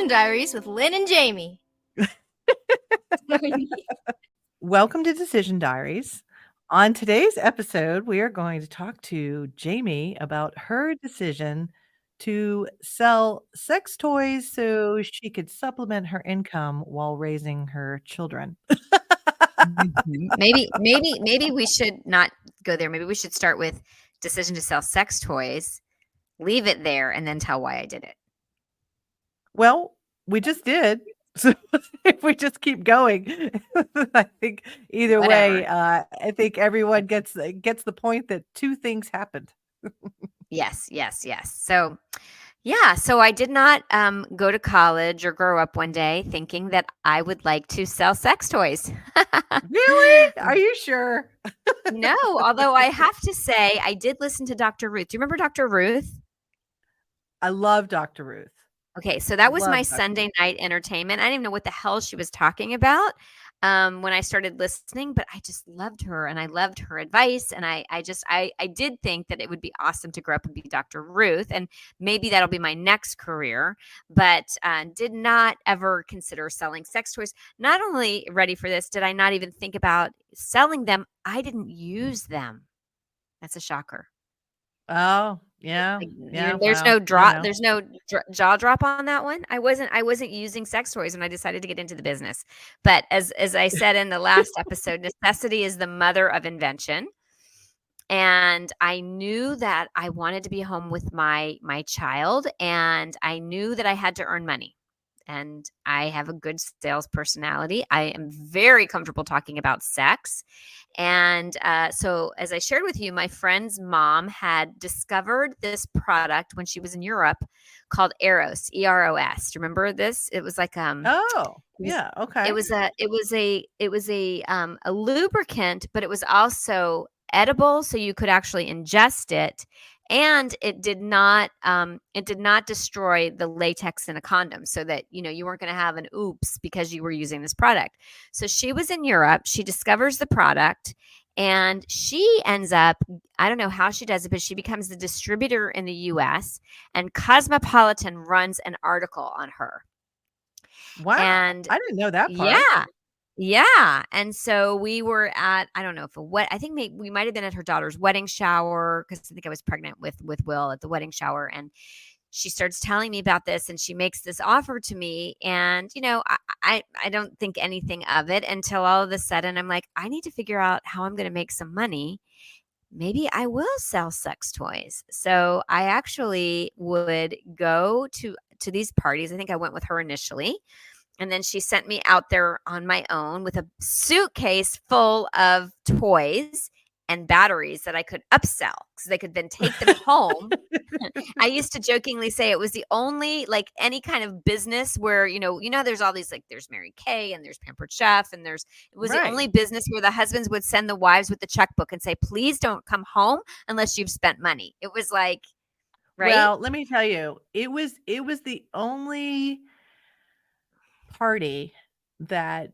Decision Diaries with Lynn and Jamie. Welcome to Decision Diaries. On today's episode, we are going to talk to Jamie about her decision to sell sex toys so she could supplement her income while raising her children. Maybe we should not go there. Maybe we should start with decision to sell sex toys, leave it there, and then tell why I did it. Well, we just did. So if we just keep going, I think either way, I think everyone gets the point that two things happened. Yes. So, so I did not go to college or grow up one day thinking that I would like to sell sex toys. Really? Are you sure? No, although I have to say I did listen to Dr. Ruth. Do you remember Dr. Ruth? I love Dr. Ruth. Okay, so that was my Sunday night entertainment. I didn't even know what the hell she was talking about when I started listening, but I just loved her and I loved her advice. And I did think that it would be awesome to grow up and be Dr. Ruth, and maybe that'll be my next career, but did not ever consider selling sex toys. Not only ready for this, did I not even think about selling them. I didn't use them. That's a shocker. Oh, yeah. There's no drop. There's no jaw drop on that one. I wasn't using sex toys when I decided to get into the business. But as I said in the last episode, necessity is the mother of invention. And I knew that I wanted to be home with my child, and I knew that I had to earn money. And I have a good sales personality. I am very comfortable talking about sex. And so as I shared with you, my friend's mom had discovered this product when she was in Europe called Eros, E-R-O-S. Do you remember this? It was like yeah, okay. It was a lubricant, but it was also edible, so you could actually ingest it. And it did not destroy the latex in a condom, so that, you weren't going to have an oops because you were using this product. So she was in Europe. She discovers the product, and she ends up, I don't know how she does it, but she becomes the distributor in the US, and Cosmopolitan runs an article on her. Wow. And I didn't know that part. Yeah. And so we were at, I don't know if I think we might've been at her daughter's wedding shower, because I think I was pregnant with Will at the wedding shower. And she starts telling me about this, and she makes this offer to me. And, I don't think anything of it until all of a sudden I'm like, I need to figure out how I'm going to make some money. Maybe I will sell sex toys. So I actually would go to these parties. I think I went with her initially. And then she sent me out there on my own with a suitcase full of toys and batteries that I could upsell, because they could then take them home. I used to jokingly say it was the only, like, any kind of business where, there's all these, like, there's Mary Kay and there's Pampered Chef, and it was the only business where the husbands would send the wives with the checkbook and say, please don't come home unless you've spent money. It was like, right? Well, let me tell you, it was the only party that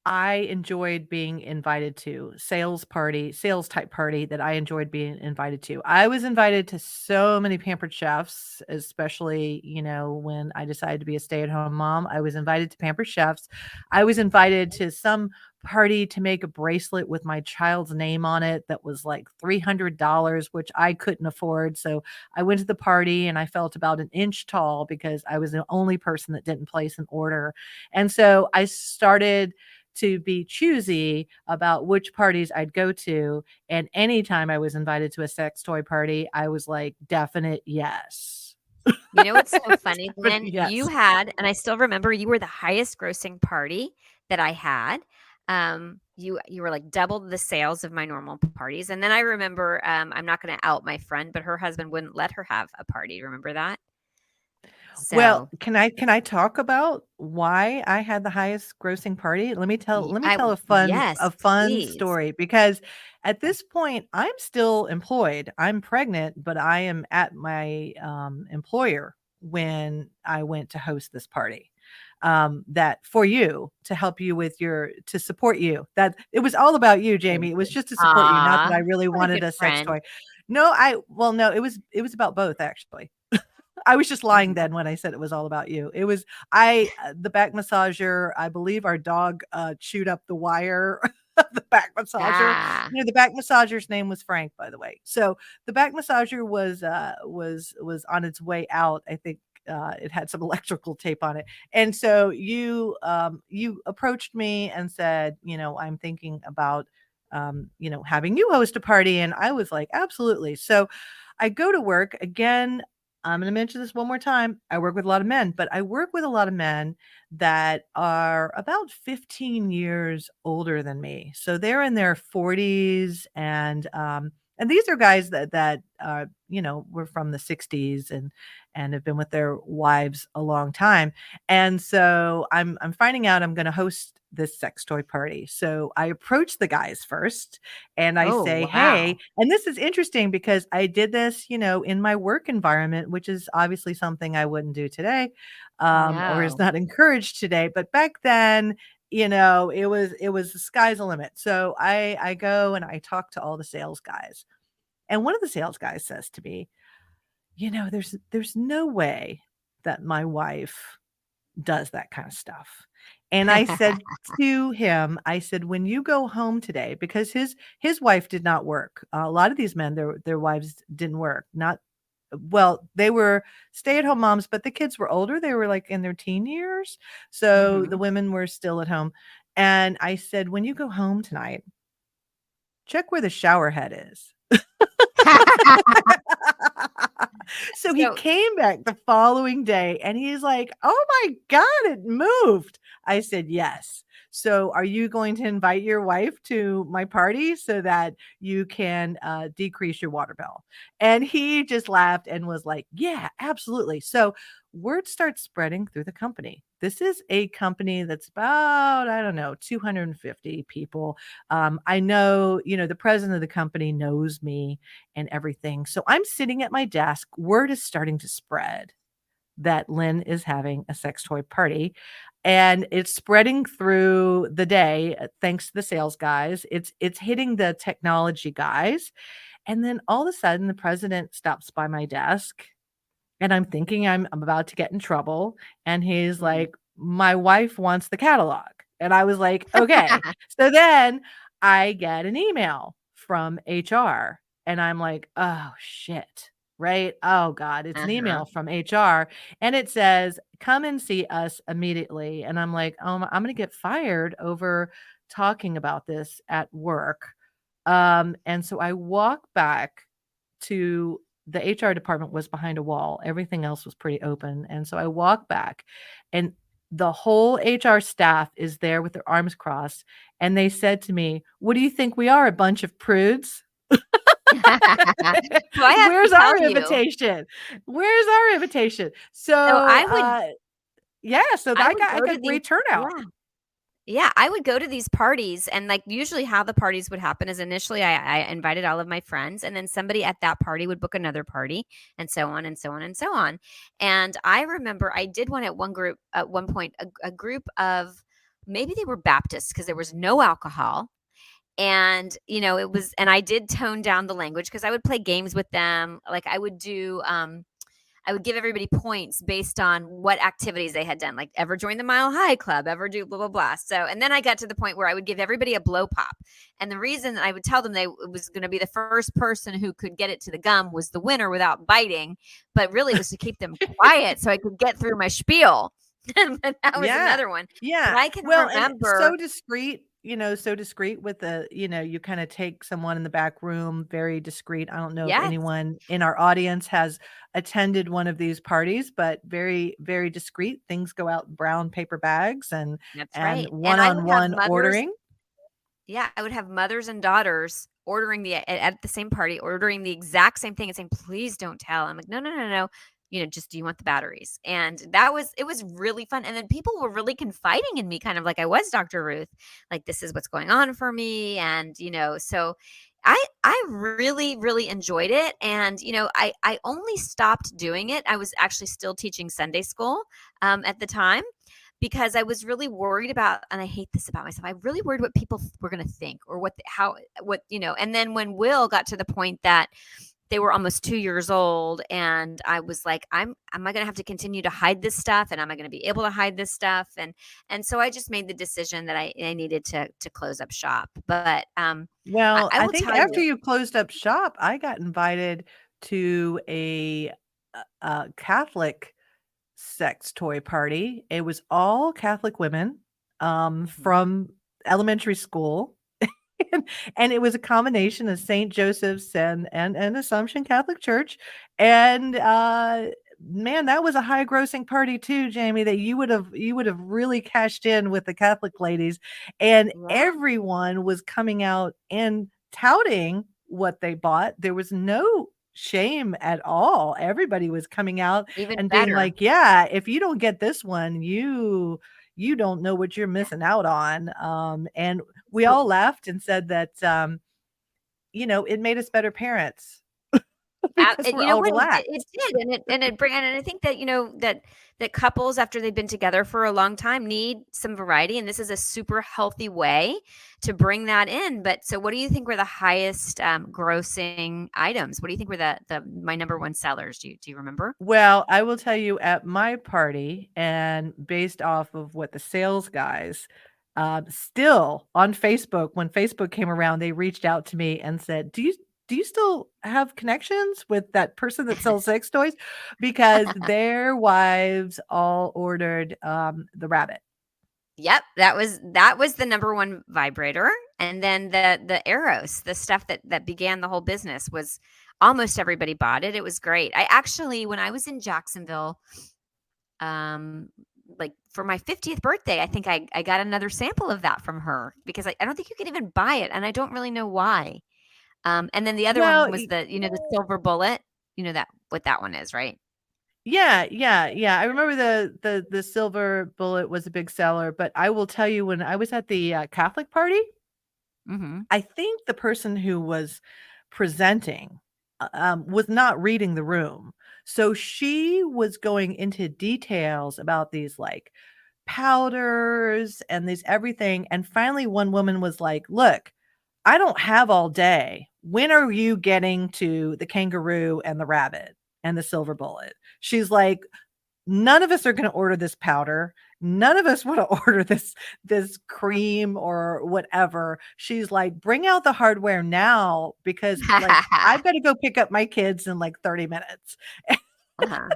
I enjoyed being invited to, sales type party that I enjoyed being invited to. I was invited to so many Pampered Chefs, especially, when I decided to be a stay-at-home mom. I was invited to Pampered Chefs. I was invited to some party to make a bracelet with my child's name on it that was like $300, which I couldn't afford. So I went to the party and I felt about an inch tall because I was the only person that didn't place an order. And so I started to be choosy about which parties I'd go to. And anytime I was invited to a sex toy party, I was like, definite yes. You know what's so funny? Then you had, and I still remember, you were the highest grossing party that I had. You were like double the sales of my normal parties. And then I remember, I'm not going to out my friend, but her husband wouldn't let her have a party. Remember that? So, well, can I talk about why I had the highest grossing party? Let me tell a fun story, because at this point I'm still employed. I'm pregnant, but I am at my employer when I went to host this party. That for you, to help you with to support you. That it was all about you, Jamie. It was just to support you, not that I really wanted a sex toy. No, it was about both, actually. I was just lying Mhm. then when I said it was all about you. It was the back massager. I believe our dog chewed up the wire of the back massager. Ah. The back massager's name was Frank, by the way. So the back massager was on its way out. I think it had some electrical tape on it. And so you approached me and said, I'm thinking about having you host a party. And I was like, absolutely. So I go to work again. I'm going to mention this one more time. I work with a lot of men, but I work with a lot of men that are about 15 years older than me. So they're in their 40s, and these are guys that were from the 60s and have been with their wives a long time. And so I'm finding out I'm going to host this sex toy party. So I approach the guys first and I Oh, say, wow. "Hey," and this is interesting because I did this, in my work environment, which is obviously something I wouldn't do today, or is No. not encouraged today. But back then, it was the sky's the limit. So I go and I talk to all the sales guys, and one of the sales guys says to me, there's no way that my wife does that kind of stuff. And I said to him, I said, when you go home today, because his wife did not work. A lot of these men, their wives didn't work. Not well, they were stay-at-home moms, but the kids were older. They were like in their teen years. So the Mhm. women were still at home. And I said, when you go home tonight, check where the shower head is. So he So came back the following day and he's like, "Oh my God, it moved." I said, "Yes." So are you going to invite your wife to my party so that you can decrease your water bill? And he just laughed and was like, "Yeah, absolutely." So word starts spreading through the company. This is a company that's about, I don't know, 250 people. I know, the president of the company knows me and everything. So I'm sitting at my desk. Word is starting to spread that Lynn is having a sex toy party. And it's spreading through the day thanks to the sales guys. It's hitting the technology guys. And then all of a sudden the president stops by my desk and I'm thinking I'm about to get in trouble. And he's Mhm. like, "My wife wants the catalog." And I was like, "Okay." So then I get an email from HR and I'm like, "Oh shit." Right? Oh God, it's an Uh-huh. email from HR and it says, "Come and see us immediately." And I'm like, "Oh, I'm going to get fired over talking about this at work." And so I walk back to the HR department was behind a wall. Everything else was pretty open. And so I walk back and the whole HR staff is there with their arms crossed. And they said to me, "What do you think we are? A bunch of prudes?" So I have to Where's tell our you, invitation? Where's our invitation? so So, yeah, so I would I go got to a these great turnout. yeah. Yeah, I would go to these parties and, like, usually how the parties would happen is initially I invited all of my friends, and then somebody at that party would book another party, and so on and so on and so on. And I remember I did one at one point, a group of maybe they were Baptists because there was no alcohol, and, it was and I did tone down the language because I would play games with them. Like, I would give everybody points based on what activities they had done, like ever join the Mile High Club, ever do blah blah blah. So, and then I got to the point where I would give everybody a blow pop, and the reason I would tell them it was going to be the first person who could get it to the gum was the winner without biting, but really it was to keep them quiet so I could get through my spiel. But that was Yeah. another one. But Yeah. I can Well, and remember, so discreet with you kind of take someone in the back room, very discreet. I don't know if yes, anyone in our audience has attended one of these parties, but very, very discreet. Things go out in brown paper bags that's and right. And I would have one-on-one mothers. ordering. Yeah, I would have mothers and daughters ordering at the same party, ordering the exact same thing and saying, "Please don't tell." I'm like, "No, no, no, no. Just do you want the batteries?" And it was really fun. And then people were really confiding in me, kind of like I was Dr. Ruth, like this is what's going on for me. And so I really, really enjoyed it. And I only stopped doing it. I was actually still teaching Sunday school at the time because I was really worried about, and I hate this about myself, I really worried what people were going to think or what, and then when Will got to the point that they were almost 2 years old, and I was like, am I going to have to continue to hide this stuff, and am I going to be able to hide this stuff? And so I just made the decision that I needed to close up shop. But Well, I I will think tell after you. you closed up shop, I got invited to a Catholic sex toy party. It was all Catholic women, Mhm. from elementary school. And it was a combination of St. Joseph's and Assumption Catholic Church. And, man, that was a high grossing party too, Jamie, that you would have really cashed in with the Catholic ladies, and Yeah, everyone was coming out and touting what they bought. There was no shame at all. Everybody was coming out even and being better. like, "Yeah, if you don't get this one, you don't know what you're missing out on." And we So all laughed and said that, it made us better parents because we're You know all what? It relaxed. did, and I think that, that couples, after they've been together for a long time, need some variety, and this is a super healthy way to bring that in. But so, what do you think were the highest grossing items? What do you think were the my number one sellers? Do you remember? Well, I will tell you at my party, and based off of what the sales guys, still on Facebook, when Facebook came around, they reached out to me and said, "Do you still have connections with that person that sells sex toys?" Because their wives all ordered, the rabbit. Yep, that was the number one vibrator, and then the Eros, the stuff that began the whole business, was almost everybody bought it. It was great. I actually, when I was in Jacksonville, um, like for my 50th birthday, I think I got another sample of that from her, because I don't think you can even buy it, and I don't really know why. And then the other one Well, was the silver bullet. You know that what that one is, right? yeah, yeah, yeah. I remember the silver bullet was a big seller, but I will tell you, when I was at the, Catholic party, Mm-hmm. I think the person who was presenting, was not reading the room. So she was going into details about these, like, powders and these everything, and finally one woman was like, "Look, I don't have all day. When are you getting to the kangaroo and the rabbit and the silver bullet?" She's like, "None of us are gonna order this powder. None of us wanna order this cream or whatever." She's like, "Bring out the hardware now because, like, I've gotta go pick up my kids in, like, 30 minutes." Uh-huh.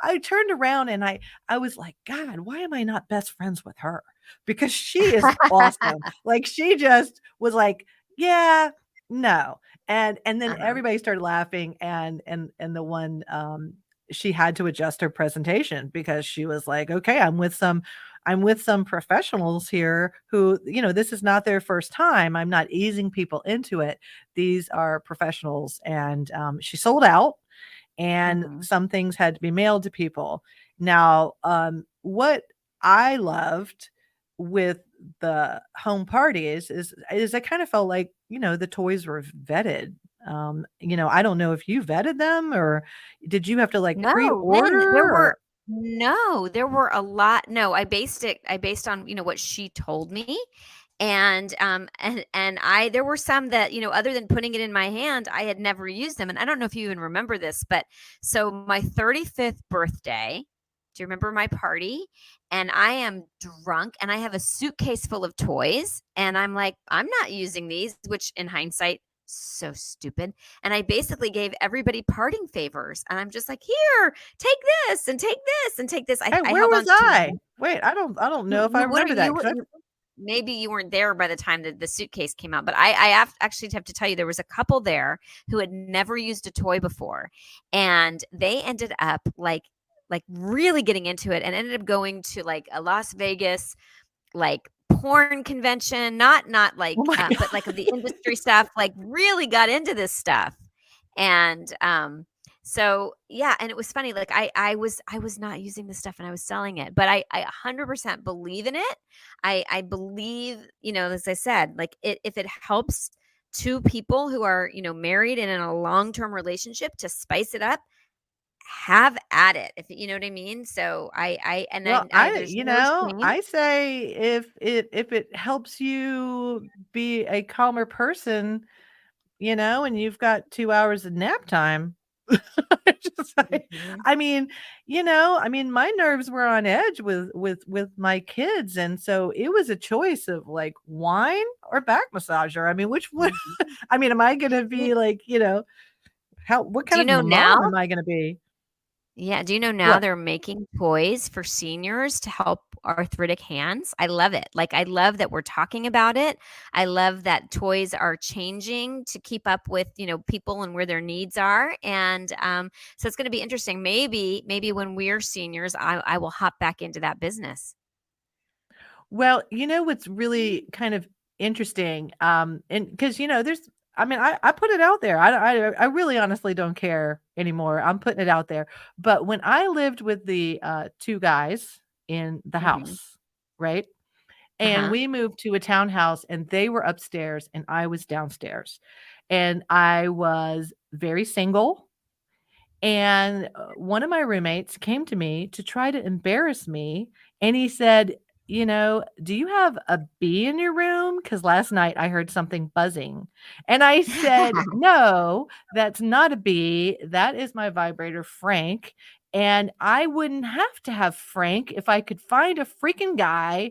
I turned around and I was like, "God, why am I not best friends with her?" Because she is awesome. Like, she just was like, "Yeah, no." And then Uh-huh. everybody started laughing, and the one, she had to adjust her presentation because she was like, "Okay, I'm with some professionals here who, this is not their first time. I'm not easing people into it. These are professionals." And, she sold out, and Mhm. some things had to be mailed to people. Now, what I loved with the home parties is I kind of felt like, the toys were vetted. I don't know if you vetted them, or did you have to, like, No, when pre-order, there or were no, there were a lot. No, I based on, what she told me. And I there were some that, other than putting it in my hand, I had never used them. And I don't know if you even remember this, but so my 35th birthday, do you remember my party? And I am drunk, and I have a suitcase full of toys, and I'm like, I'm not using these, which in hindsight, so stupid. And I basically gave everybody parting favors. And I'm just like, here, take this and take this and take this. hey, I where held was on to I? Wait, I don't know if I you remember wouldn't that you, 'cause you maybe you weren't there by the time that the suitcase came out, but actually have to tell you, there was a couple there who had never used a toy before, and they ended up like really getting into it, and ended up going to like a Las Vegas like porn convention, not oh like my but like god. of the industry stuff, like really got into this stuff. And so yeah, and it was funny, like I was not using this stuff, and I was selling it, but I 100% believe in it. I believe, as I said, like if it helps two people who are, married and in a long-term relationship to spice it up, have at it, if you know what I mean. So and Well, then there's no shame. I say if it helps you be a calmer person, and you've got 2 hours of nap time. Just like, Mhm. my nerves were on edge with my kids, and so it was a choice of like wine or back massager. I mean, which one? Mhm. I mean, am I gonna Do be like, what do kind you of know now? mom am I gonna be? Yeah, do you know now What? they're making toys for seniors to help arthritic hands? I love it. Like, I love that we're talking about it. I love that toys are changing to keep up with, people and where their needs are. And so it's going to be interesting. Maybe when we're seniors, I will hop back into that business. Well, what's really kind of interesting, and because there's, I mean, I put it out there. I really honestly don't care anymore. I'm putting it out there. But when I lived with the two guys in the Hmm. house, right? And Uh-huh. we moved to a townhouse and they were upstairs and I was downstairs. And I was very single. And one of my roommates came to me to try to embarrass me. And he said, do you have a bee in your room? Because last night I heard something buzzing. And I said, no, that's not a bee. That is my vibrator, Frank. And I wouldn't have to have Frank if I could find a freaking guy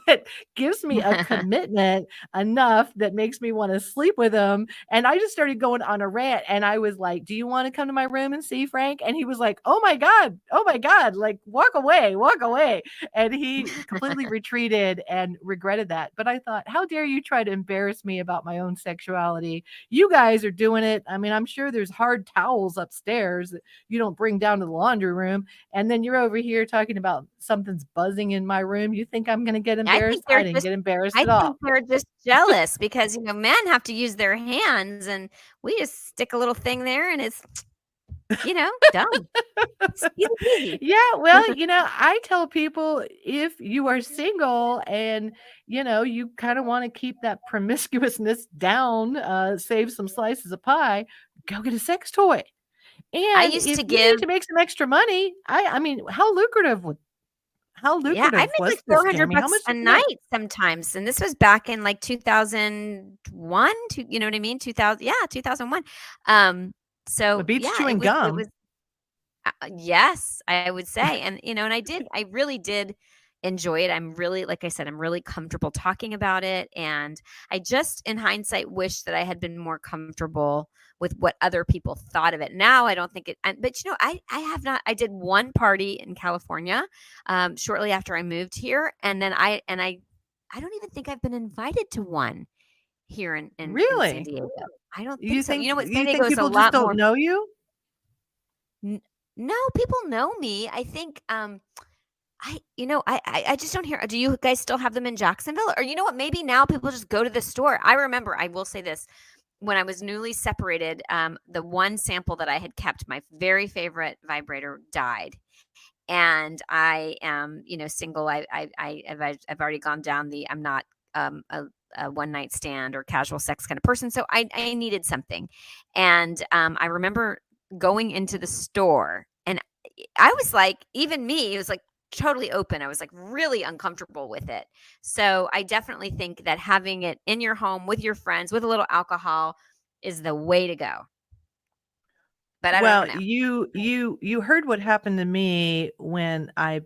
that gives me a commitment enough that makes me want to sleep with him. And I just started going on a rant and I was like, do you want to come to my room and see Frank? And he was like, oh my God, like walk away, walk away. And he completely retreated and regretted that. But I thought, how dare you try to embarrass me about my own sexuality? You guys are doing it. I mean, I'm sure there's hard towels upstairs that you don't bring down to the laundry room. And then you're over here talking about something's buzzing in my room. You think I'm going to get I embarrassed? think I they're didn't just get embarrassed I at think all. they're just jealous because, men have to use their hands and we just stick a little thing there and it's, done. It's easy peasy. Yeah, well, I tell people if you are single and you kind of want to keep that promiscuousness down, save some slices of pie, go get a sex toy. I And used if to you need give to make some extra money, I mean, how Yeah, I'd lucrative make was like this, 400 Jamie? How bucks much a did you make? night sometimes, and this was back in, like, 2001, you know what I mean? 2000 yeah, 2001. It So, beats yeah, it chewing was it gum. was yes, I would say, and I really did enjoy it. I'm really like I said, I'm really comfortable talking about it, and I just, in hindsight, wish that I had been more comfortable with what other people thought of it. Now I don't think it but, I have not I did one party in California, shortly after I moved here, and then I don't even think I've been invited to one here in San Really? Diego. I don't think You so. You think know what? San you Diego think is a people just lot don't more. know you? N No, people know me. I think, I just don't hear. Do you guys still have them in Jacksonville? Or you know what? Maybe now people just go to the store. I remember, I will say this, when I was newly separated, the one sample that I had kept, my very favorite vibrator, died. And I am, single. I've already gone down I'm not a one night stand or casual sex kind of person. So I needed something. And I remember going into the store and I was like, even me, it was like totally open. I was like really uncomfortable with it. So I definitely think that having it in your home with your friends with a little alcohol is the way to go. But I don't Well, know. you heard what happened to me when I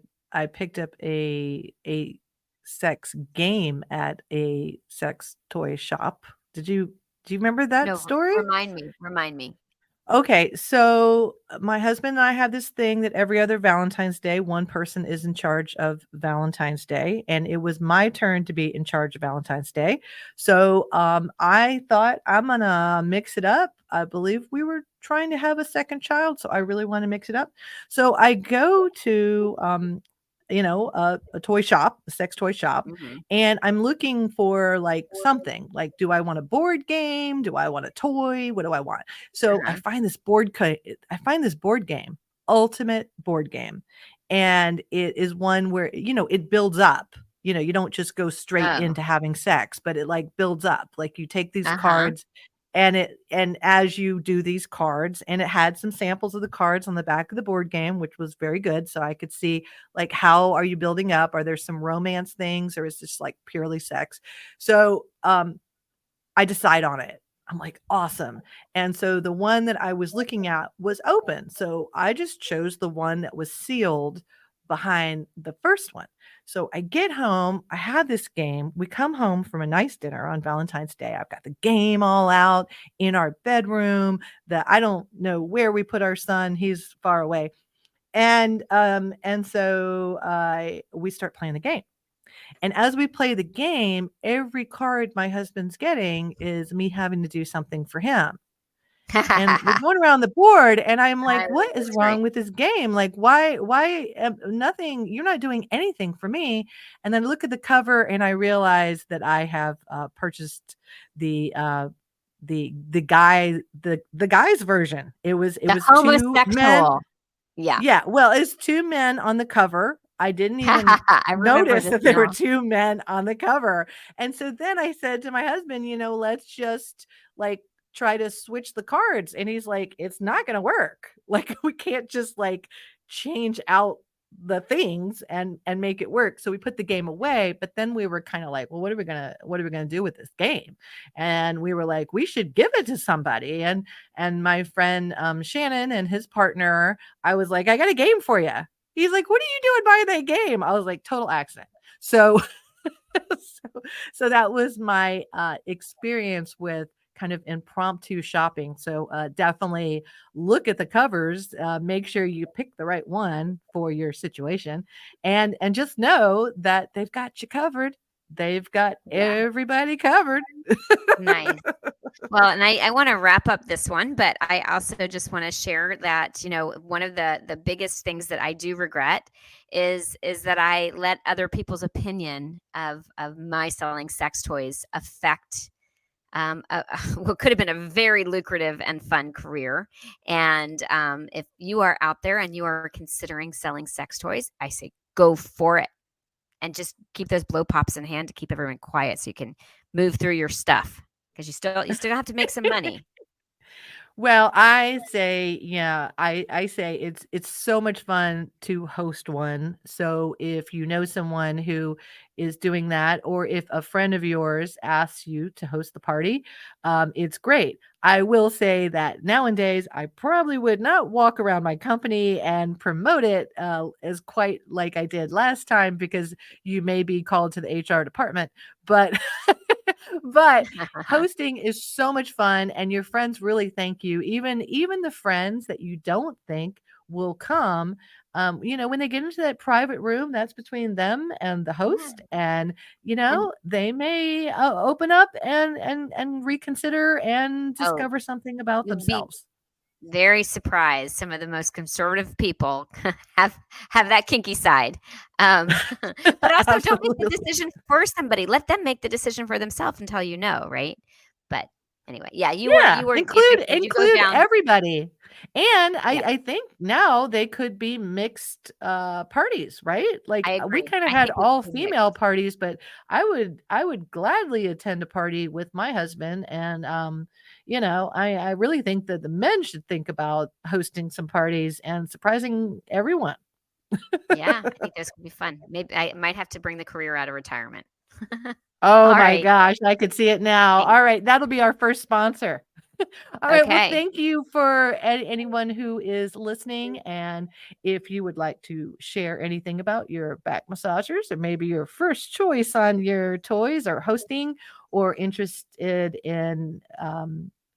picked up a sex game at a sex toy shop. Do you remember that No, story? remind me. Remind me. Okay, so my husband and I have this thing that every other Valentine's Day, one person is in charge of Valentine's Day, and it was my turn to be in charge of Valentine's Day. So I thought I'm gonna mix it up. I believe we were trying to have a second child, so I really want to mix it up. So I go to a toy shop, a sex toy shop, Mhm. and I'm looking for like something. Like, do I want a board game? Do I want a toy? What do I want? So Uh-huh. I find this board game, ultimate board game. And it is one where, it builds up. You don't just go straight Oh. into having sex, but it like builds up. Like you take these Uh-huh. cards and as you do these cards, and it had some samples of the cards on the back of the board game, which was very good. So I could see like how are you building up? Are there some romance things or is this like purely sex? So I decide on it. I'm like, awesome. And so the one that I was looking at was open. So I just chose the one that was sealed behind the first one. So I get home, I have this game. We come home from a nice dinner on Valentine's Day. I've got the game all out in our bedroom that I don't know where we put our son. He's far away. And so we start playing the game. And as we play the game, every card my husband's getting is me having to do something for him. And we're going around the board and I'm I like, love what this is story. wrong with this game? Like, nothing, you're not doing anything for me. And then I look at the cover and I realize that I have purchased the the guy's version. It The was two men. homosexual. Yeah. Yeah, well, it's 2 men on the cover. I didn't even I remember notice this that there were now. 2 men on the cover, and so then I said to my husband, "Let's just, like, try to switch the cards," and he's like, "It's not gonna work. Like, we can't just, like, change out the things and make it work." So we put the game away, but then we were kinda like, "Well, what are we gonna do with this game?" And we were like, "We should give it to somebody," and my friend, Shannon and his partner, I was like, "I got a game for you." He's like, "What are you doing buying that game?" I was like, "Total accident." So so that was my experience with kind of impromptu shopping. So definitely look at the covers, make sure you pick the right one for your situation, and just know that they've got you covered. They've got Yeah. everybody covered. Nice. Well, and I want to wrap up this one, but I also just want to share that, one of the biggest things that I do regret is that I let other people's opinion of my selling sex toys affect what could have been a very lucrative and fun career. And if you are out there and you are considering selling sex toys, I say go for it, and just keep those blow pops in hand to keep everyone quiet so you can move through your stuff, because you still have to make some money. Well, I say, yeah, I say it's so much fun to host one. So if you know someone who is doing that, or if a friend of yours asks you to host the party, it's great. I will say that nowadays I probably would not walk around my company and promote it as quite like I did last time, because you may be called to the HR department. But but hosting is so much fun and your friends really thank you. Even the friends that you don't think will come, when they get into that private room, that's between them and the Yeah. host, and And they may open up and reconsider and oh, discover something about you'll be themselves. very surprised. Some of the most conservative people have that kinky side. But also don't make the Absolutely. decision for somebody. Let them make the decision for themselves until you know, right? But anyway, yeah, Yeah, you did you go include down? everybody. And Yeah, I think now they could be mixed parties, right? Like I we agree. kind of I had think we all should mix. female parties, but I would gladly attend a party with my husband. And I really think that the men should think about hosting some parties and surprising everyone. Yeah, I think those could be fun. Maybe I might have to bring the career out of retirement. Oh All my right. gosh, I could see it now. Thanks. All right, that'll be our first sponsor. All right. Well, Okay. thank you for anyone who is listening. And if you would like to share anything about your back massagers, or maybe your first choice on your toys or hosting, or interested in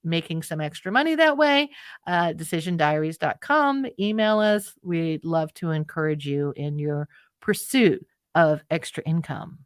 making some extra money that way, decisiondiaries.com, email us. We'd love to encourage you in your pursuit of extra income.